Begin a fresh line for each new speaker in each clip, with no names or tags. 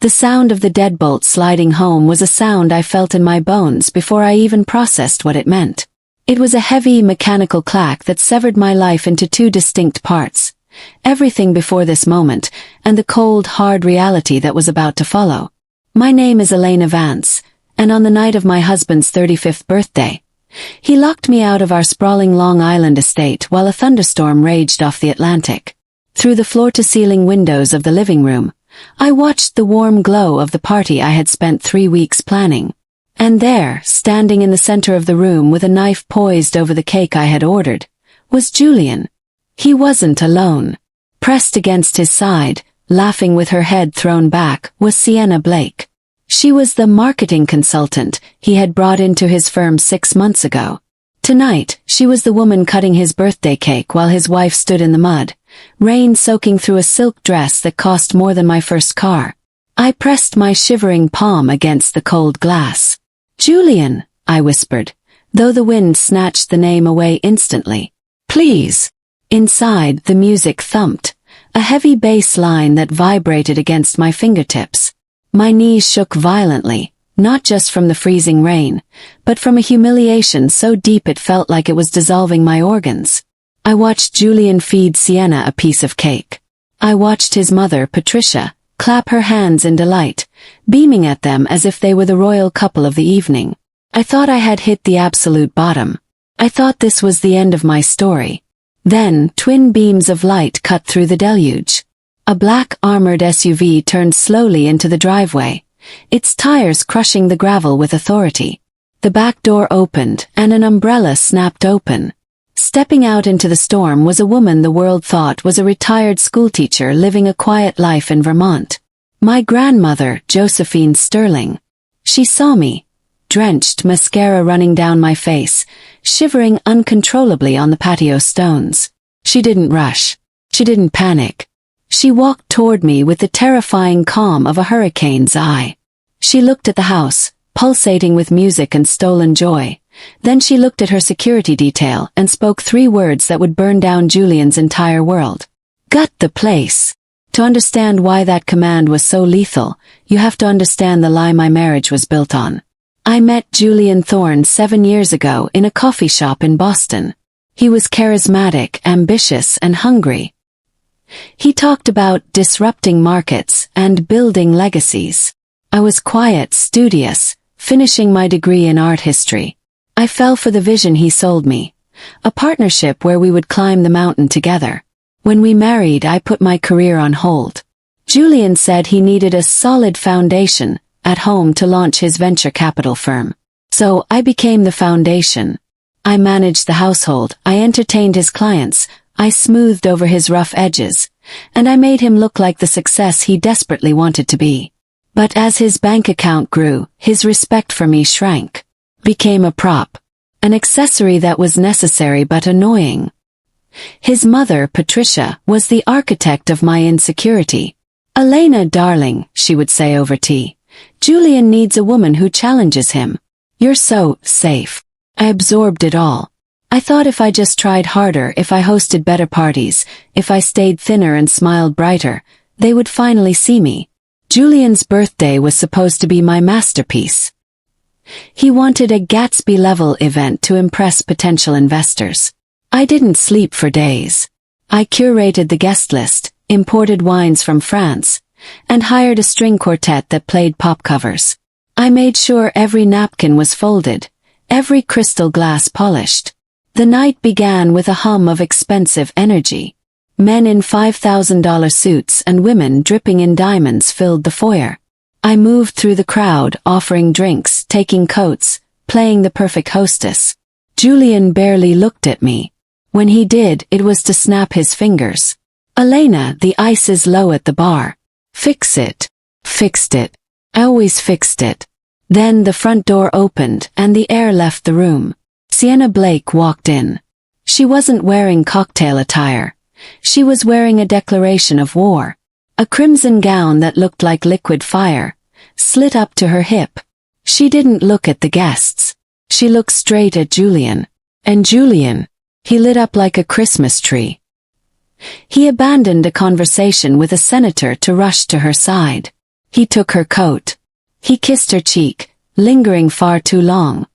The sound of the deadbolt sliding home was a sound I felt in my bones before I even processed what it meant. It was a heavy, mechanical clack that severed my life into two distinct parts. Everything before this moment, and the cold, hard reality that was about to follow. My name is Elena Vance, and on the night of my husband's 35th birthday, he locked me out of our sprawling Long Island estate while a thunderstorm raged off the Atlantic. Through the floor-to-ceiling windows of the living room, I watched the warm glow of the party I had spent 3 weeks planning. And there, standing in the center of the room with a knife poised over the cake I had ordered, was Julian. He wasn't alone. Pressed against his side, laughing with her head thrown back, was Sienna Blake. She was the marketing consultant he had brought into his firm 6 months ago. Tonight, she was the woman cutting his birthday cake while his wife stood in the mud, rain soaking through a silk dress that cost more than my first car. I pressed my shivering palm against the cold glass. "Julian," I whispered, though the wind snatched the name away instantly. "Please." Inside, the music thumped, a heavy bass line that vibrated against my fingertips. My knees shook violently, not just from the freezing rain, but from a humiliation so deep it felt like it was dissolving my organs. I watched Julian feed Sienna a piece of cake. I watched his mother, Patricia, clap her hands in delight, beaming at them as if they were the royal couple of the evening. I thought I had hit the absolute bottom. I thought this was the end of my story. Then, twin beams of light cut through the deluge. A black, armored SUV turned slowly into the driveway, its tires crushing the gravel with authority. The back door opened, and an umbrella snapped open. Stepping out into the storm was a woman the world thought was a retired schoolteacher living a quiet life in Vermont. My grandmother, Josephine Sterling. She saw me, drenched, mascara running down my face, shivering uncontrollably on the patio stones. She didn't rush. She didn't panic. She walked toward me with the terrifying calm of a hurricane's eye. She looked at the house, pulsating with music and stolen joy. Then she looked at her security detail and spoke 3 words that would burn down Julian's entire world. "Gut the place." To understand why that command was so lethal, you have to understand the lie my marriage was built on. I met Julian Thorne 7 years ago in a coffee shop in Boston. He was charismatic, ambitious, and hungry. He talked about disrupting markets and building legacies. I was quiet, studious, finishing my degree in art history. I fell for the vision he sold me, a partnership where we would climb the mountain together. When we married, I put my career on hold. Julian said he needed a solid foundation at home to launch his venture capital firm. So I became the foundation. I managed the household, I entertained his clients, I smoothed over his rough edges, and I made him look like the success he desperately wanted to be. But as his bank account grew, his respect for me shrank. Became a prop. An accessory that was necessary but annoying. His mother, Patricia, was the architect of my insecurity. "Elena, darling," she would say over tea, "Julian needs a woman who challenges him. You're so safe." I absorbed it all. I thought if I just tried harder, if I hosted better parties, if I stayed thinner and smiled brighter, they would finally see me. Julian's birthday was supposed to be my masterpiece. He wanted a Gatsby-level event to impress potential investors. I didn't sleep for days. I curated the guest list, imported wines from France, and hired a string quartet that played pop covers. I made sure every napkin was folded, every crystal glass polished. The night began with a hum of expensive energy. Men in $5,000 suits and women dripping in diamonds filled the foyer. I moved through the crowd, offering drinks, taking coats, playing the perfect hostess. Julian barely looked at me. When he did, it was to snap his fingers. "Elena, the ice is low at the bar. Fix it." Fixed it. I always fixed it. Then the front door opened and the air left the room. Sienna Blake walked in. She wasn't wearing cocktail attire. She was wearing a declaration of war. A crimson gown that looked like liquid fire, slit up to her hip. She didn't look at the guests. She looked straight at Julian. And Julian, he lit up like a Christmas tree. He abandoned a conversation with a senator to rush to her side. He took her coat. He kissed her cheek, lingering far too long.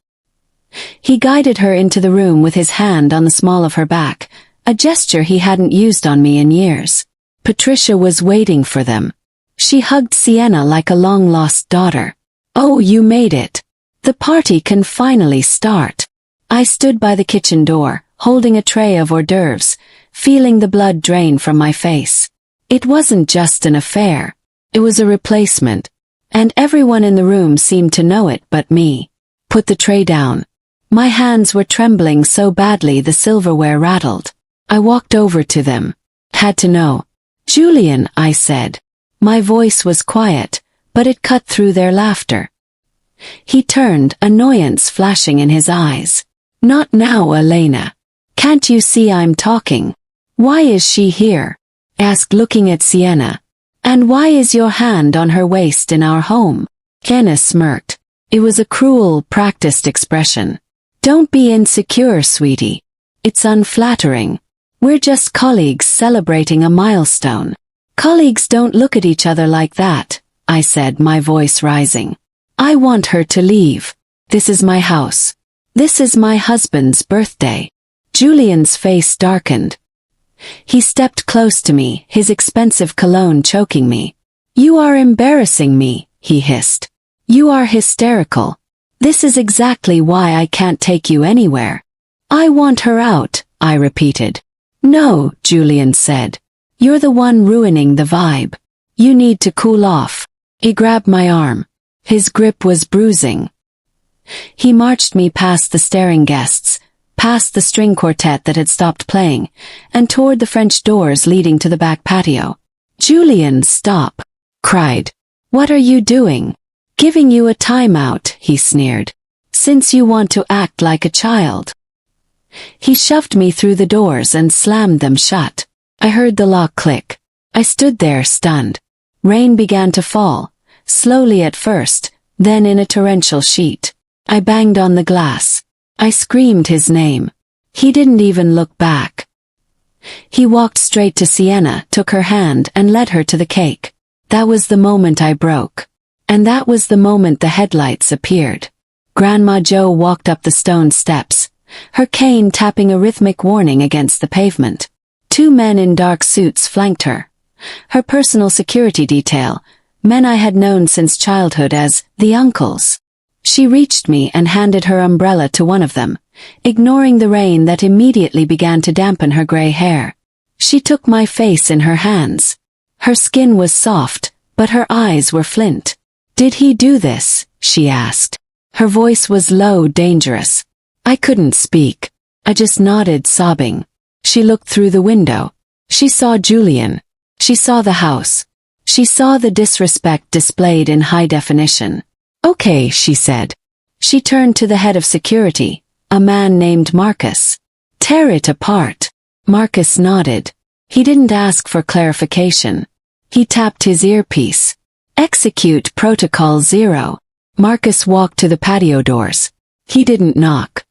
He guided her into the room with his hand on the small of her back, a gesture he hadn't used on me in years. Patricia was waiting for them. She hugged Sienna like a long-lost daughter. "Oh, you made it. The party can finally start." I stood by the kitchen door, holding a tray of hors d'oeuvres, feeling the blood drain from my face. It wasn't just an affair. It was a replacement. And everyone in the room seemed to know it but me. "Put the tray down." My hands were trembling so badly the silverware rattled. I walked over to them. "Had to know." "Julian," I said. My voice was quiet, but it cut through their laughter. He turned, annoyance flashing in his eyes. "Not now, Elena. Can't you see I'm talking? Why is she here?" asked, looking at Sienna. "And why is your hand on her waist in our home?" Sienna smirked. It was a cruel, practiced expression. "Don't be insecure, sweetie. It's unflattering. We're just colleagues celebrating a milestone." "Colleagues don't look at each other like that," I said, my voice rising. "I want her to leave. This is my house. This is my husband's birthday." Julian's face darkened. He stepped close to me, his expensive cologne choking me. "You are embarrassing me," he hissed. "You are hysterical. This is exactly why I can't take you anywhere." "I want her out," I repeated. "No," Julian said. "You're the one ruining the vibe. You need to cool off." He grabbed my arm. His grip was bruising. He marched me past the staring guests, past the string quartet that had stopped playing, and toward the French doors leading to the back patio. "Julian, stop!" cried. "What are you doing?" "Giving you a timeout," he sneered. "Since you want to act like a child." He shoved me through the doors and slammed them shut. I heard the lock click. I stood there stunned. Rain began to fall, slowly at first, then in a torrential sheet. I banged on the glass. I screamed his name. He didn't even look back. He walked straight to Sienna, took her hand and led her to the cake. That was the moment I broke. And that was the moment the headlights appeared. Grandma Jo walked up the stone steps, her cane tapping a rhythmic warning against the pavement. Two men in dark suits flanked her. Her personal security detail, men I had known since childhood as the uncles. She reached me and handed her umbrella to one of them, ignoring the rain that immediately began to dampen her gray hair. She took my face in her hands. Her skin was soft, but her eyes were flint. "Did he do this?" she asked. Her voice was low, dangerous. I couldn't speak. I just nodded, sobbing. She looked through the window. She saw Julian. She saw the house. She saw the disrespect displayed in high definition. "Okay," she said. She turned to the head of security, a man named Marcus. "Tear it apart." Marcus nodded. He didn't ask for clarification. He tapped his earpiece. "Execute Protocol 0. Marcus walked to the patio doors. He didn't knock.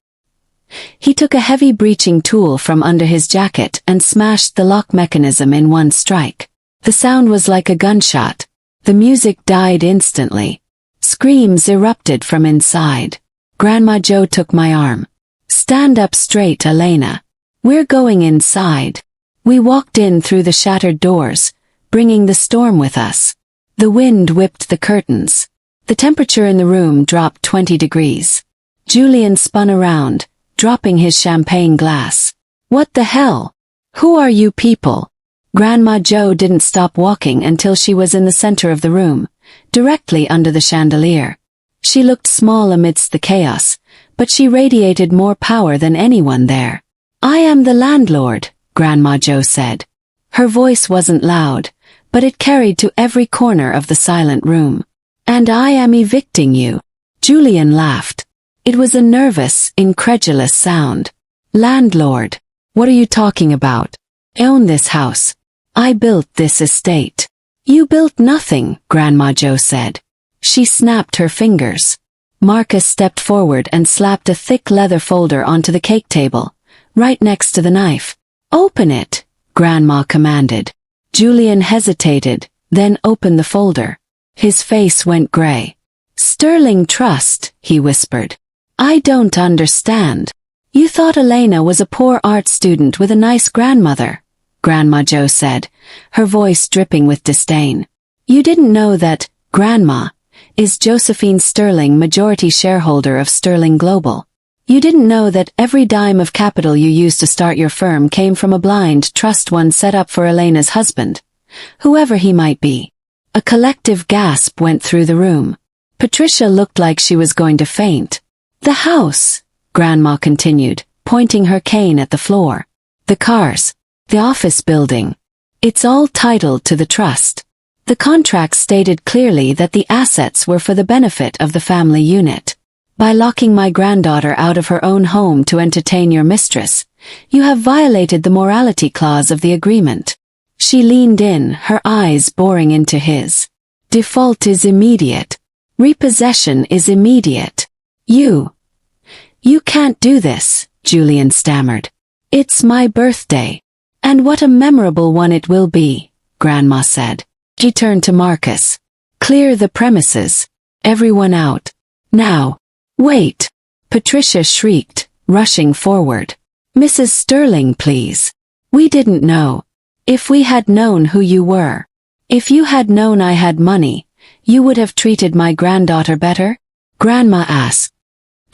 He took a heavy breaching tool from under his jacket and smashed the lock mechanism in one strike. The sound was like a gunshot. The music died instantly. Screams erupted from inside. Grandma Jo took my arm. "Stand up straight, Elena. We're going inside." We walked in through the shattered doors, bringing the storm with us. The wind whipped the curtains. The temperature in the room dropped 20 degrees. Julian spun around, dropping his champagne glass. "What the hell? Who are you people?" Grandma Jo didn't stop walking until she was in the center of the room, directly under the chandelier. She looked small amidst the chaos, but she radiated more power than anyone there. "I am the landlord," Grandma Jo said. Her voice wasn't loud, but it carried to every corner of the silent room. "And I am evicting you." Julian laughed. It was a nervous, incredulous sound. "Landlord? What are you talking about? I own this house. I built this estate." "You built nothing," Grandma Jo said. She snapped her fingers. Marcus stepped forward and slapped a thick leather folder onto the cake table, right next to the knife. "Open it," Grandma commanded. Julian hesitated, then opened the folder. His face went gray. Sterling Trust, he whispered. I don't understand. You thought Elena was a poor art student with a nice grandmother, Grandma Jo said, her voice dripping with disdain. You didn't know that, Grandma, is Josephine Sterling, majority shareholder of Sterling Global. You didn't know that every dime of capital you used to start your firm came from a blind trust one set up for Elena's husband, whoever he might be. A collective gasp went through the room. Patricia looked like she was going to faint. The house, Grandma continued, pointing her cane at the floor. The cars. The office building. It's all titled to the trust. The contract stated clearly that the assets were for the benefit of the family unit. By locking my granddaughter out of her own home to entertain your mistress, you have violated the morality clause of the agreement. She leaned in, her eyes boring into his. Default is immediate. Repossession is immediate. You can't do this, Julian stammered. It's my birthday. And what a memorable one it will be, Grandma said. She turned to Marcus. Clear the premises. Everyone out. Now. Wait. Patricia shrieked, rushing forward. Mrs. Sterling, please. We didn't know. If we had known who you were. If you had known I had money, you would have treated my granddaughter better? Grandma asked.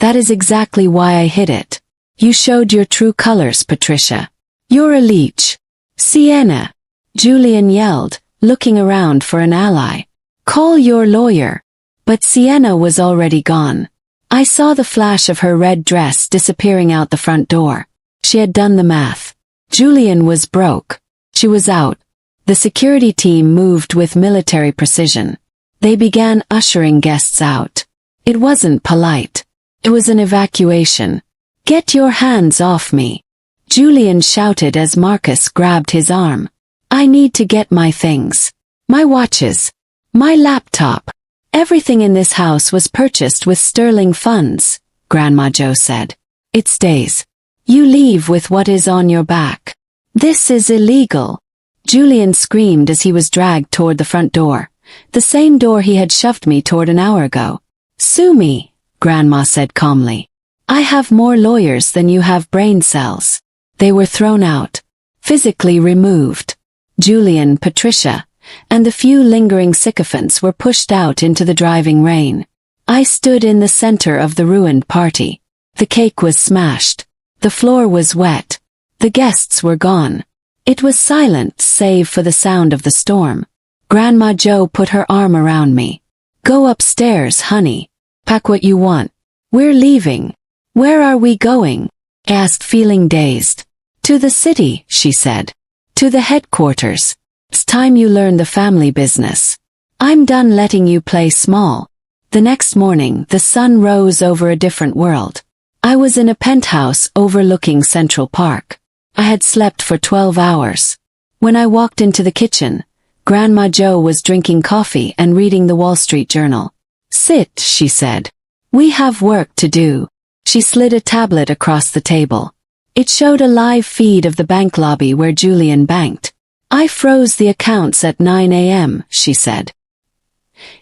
That is exactly why I hid it. You showed your true colors, Patricia. You're a leech. Sienna. Julian yelled, looking around for an ally. Call your lawyer. But Sienna was already gone. I saw the flash of her red dress disappearing out the front door. She had done the math. Julian was broke. She was out. The security team moved with military precision. They began ushering guests out. It wasn't polite. It was an evacuation. Get your hands off me. Julian shouted as Marcus grabbed his arm. I need to get my things. My watches. My laptop. Everything in this house was purchased with sterling funds, Grandma Jo said. It stays. You leave with what is on your back. This is illegal. Julian screamed as he was dragged toward the front door, the same door he had shoved me toward an hour ago. Sue me, Grandma said calmly. I have more lawyers than you have brain cells. They were thrown out, physically removed. Julian, Patricia, and the few lingering sycophants were pushed out into the driving rain. I stood in the center of the ruined party. The cake was smashed. The floor was wet. The guests were gone. It was silent save for the sound of the storm. Grandma Jo put her arm around me. Go upstairs, honey. Pack what you want. We're leaving. Where are we going? I asked, feeling dazed. To the city, she said. To the headquarters. It's time you learn the family business. I'm done letting you play small. The next morning, the sun rose over a different world. I was in a penthouse overlooking Central Park. I had slept for 12 hours. When I walked into the kitchen, Grandma Jo was drinking coffee and reading the Wall Street Journal. Sit, she said. We have work to do. She slid a tablet across the table. It showed a live feed of the bank lobby where Julian banked. I froze the accounts at 9 a.m., she said.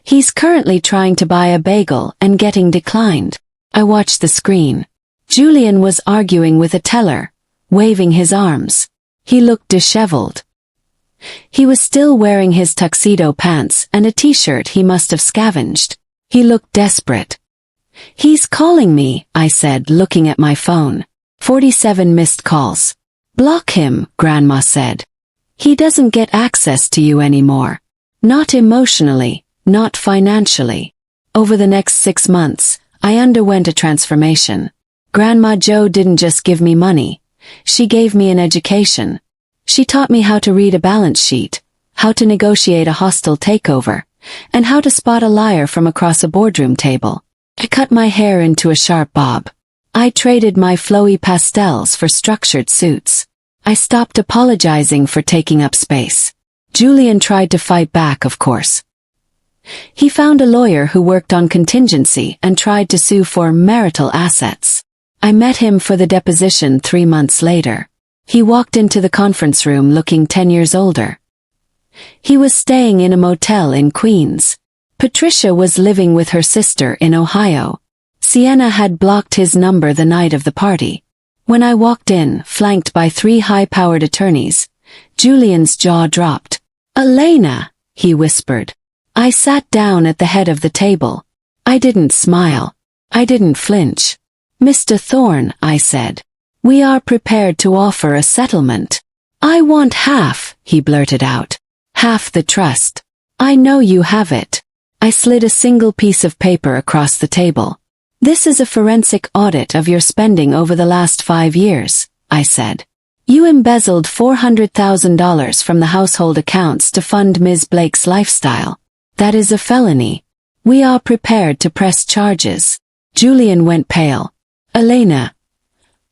He's currently trying to buy a bagel and getting declined. I watched the screen. Julian was arguing with a teller, waving his arms. He looked disheveled. He was still wearing his tuxedo pants and a t-shirt he must have scavenged. He looked desperate. He's calling me, I said, looking at my phone. 47 missed calls. Block him, Grandma said. He doesn't get access to you anymore. Not emotionally, not financially. Over the next 6 months, I underwent a transformation. Grandma Jo didn't just give me money. She gave me an education. She taught me how to read a balance sheet, how to negotiate a hostile takeover, and how to spot a liar from across a boardroom table. I cut my hair into a sharp bob. I traded my flowy pastels for structured suits. I stopped apologizing for taking up space. Julian tried to fight back, of course. He found a lawyer who worked on contingency and tried to sue for marital assets. I met him for the deposition 3 months later. He walked into the conference room looking 10 years older. He was staying in a motel in Queens. Patricia was living with her sister in Ohio. Sienna had blocked his number the night of the party. When I walked in, flanked by 3 high-powered attorneys, Julian's jaw dropped. "Elena," he whispered. I sat down at the head of the table. I didn't smile. I didn't flinch. "Mr. Thorne," I said, "we are prepared to offer a settlement." "I want half," he blurted out. "Half the trust. I know you have it." I slid a single piece of paper across the table. "This is a forensic audit of your spending over the last 5 years," I said. "You embezzled $400,000 from the household accounts to fund Ms. Blake's lifestyle. That is a felony. We are prepared to press charges." Julian went pale. "Elena,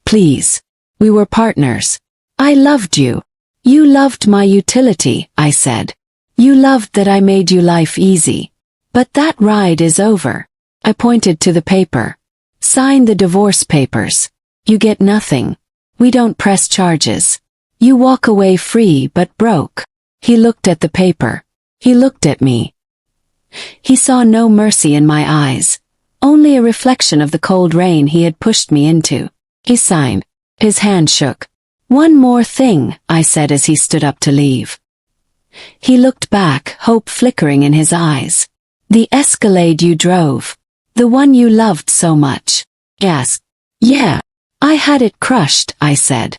please. We were partners. I loved you. You loved my utility," I said. "You loved that I made you life easy. But that ride is over." I pointed to the paper. "Sign the divorce papers. You get nothing. We don't press charges. You walk away free but broke." He looked at the paper. He looked at me. He saw no mercy in my eyes, only a reflection of the cold rain he had pushed me into. He signed. His hand shook. "One more thing," I said as he stood up to leave. He looked back, hope flickering in his eyes. "The Escalade you drove. The one you loved so much." Yes. "Yeah. I had it crushed," I said.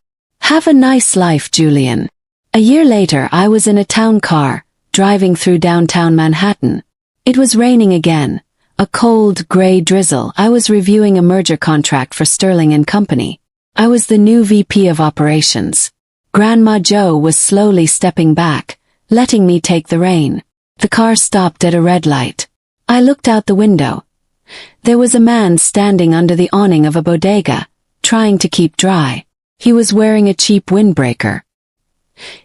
"Have a nice life, Julian." A year later I was in a town car, driving through downtown Manhattan. It was raining again. A cold, gray drizzle. I was reviewing a merger contract for Sterling and Company. I was the new VP of operations. Grandma Jo was slowly stepping back, letting me take the rein. The car stopped at a red light. I looked out the window. There was a man standing under the awning of a bodega, trying to keep dry. He was wearing a cheap windbreaker.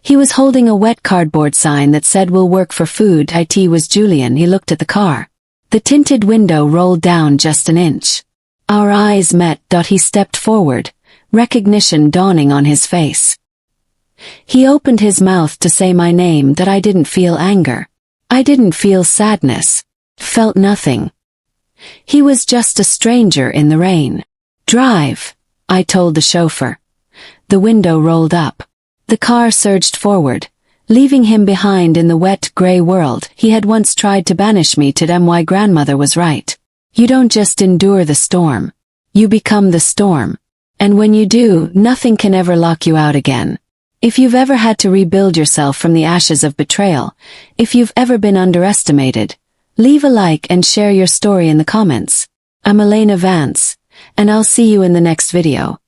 He was holding a wet cardboard sign that said "We'll work for food." It was Julian. He looked at the car. The tinted window rolled down just an inch. Our eyes met. He stepped forward, recognition dawning on his face. He opened his mouth to say my name. That I didn't feel anger. I didn't feel sadness. Felt nothing. He was just a stranger in the rain. "Drive," I told the chauffeur. The window rolled up. The car surged forward, leaving him behind in the wet, gray world. He had once tried to banish me to them. My grandmother was right. You don't just endure the storm. You become the storm. And when you do, nothing can ever lock you out again. If you've ever had to rebuild yourself from the ashes of betrayal, if you've ever been underestimated, leave a like and share your story in the comments. I'm Elena Vance, and I'll see you in the next video.